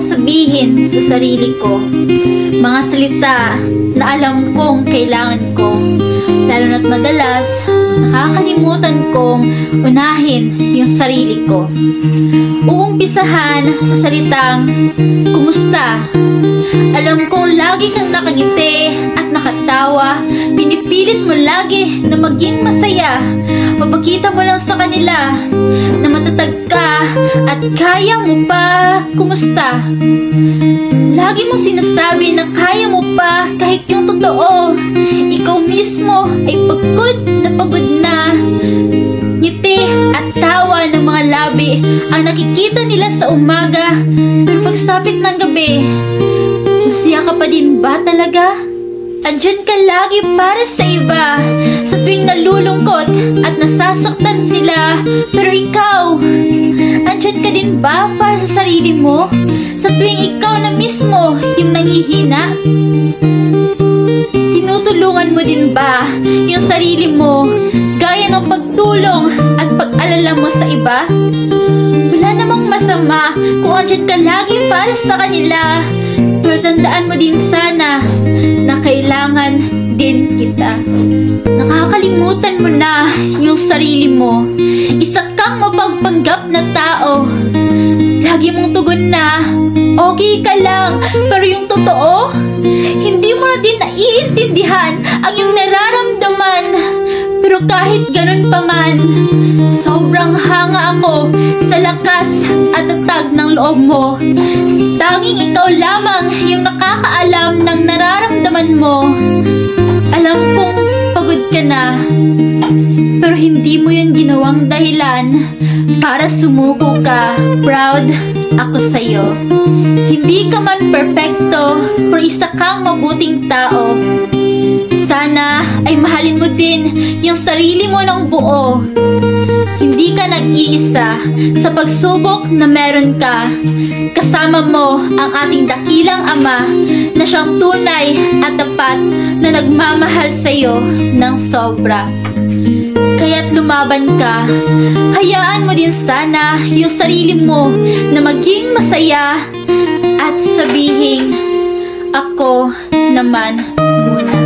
sabihin sa sarili ko. Mga salita na alam kong kailangan ko. Lalo na't madalas, nakakalimutan kong unahin yung sarili ko. Uumpisahan sa salitang, kumusta? Alam kong lagi kang nakangiti at nakatawa. Pinipilit mo lagi na maging masaya. Mapakita mo lang sa kanila na matatag ka at kaya mo pa. Kumusta? Lagi mong sinasabi na kaya mo pa kahit yung totoo. Ikaw mismo ay pagod na. Ngiti at tawa ng mga labi ang nakikita nila sa umaga. Pero pagsapit ng gabi, masaya ka pa din ba talaga? Andyan ka lagi para sa iba sa tuwing nalulungkot at nasasaktan sila. Pero ikaw, andyan ka din ba para sa sarili mo sa tuwing ikaw na mismo yung nanghihina? Tinutulungan mo din ba yung sarili mo gaya ng pagtulong at pag-alala mo sa iba? Wala namang masama kung andyan ka lagi para sa kanila. Pero tandaan mo din sana na kailangan din kita. Nakakalimutan mo na yung sarili mo. Isa kang mapagpanggap na tao. Lagi mong tugon na, okay ka lang. Pero yung totoo, hindi mo na din naiintindihan ang iyong nararamdaman. Pero kahit ganun pa man, sobrang hanga ako sa lakas at tatag ng loob mo. Tanging ikaw lamang yung nakakaalam ng nararamdaman mo. Alam kong pagod ka na, pero hindi mo yun ginawang dahilan para sumuko ka. Proud ako sa'yo. Hindi ka man perfecto, pero isa kang mabuting tao. Sana ay mahalin mo din yung sarili mo ng buo. Hindi ka nag-iisa sa pagsubok na meron ka. Kasama mo ang ating dakilang Ama na siyang tunay at tapat na nagmamahal sa'yo ng sobra. Kaya't lumaban ka. Hayaan mo din sana yung sarili mo na maging masaya at sabihin, ako naman muna.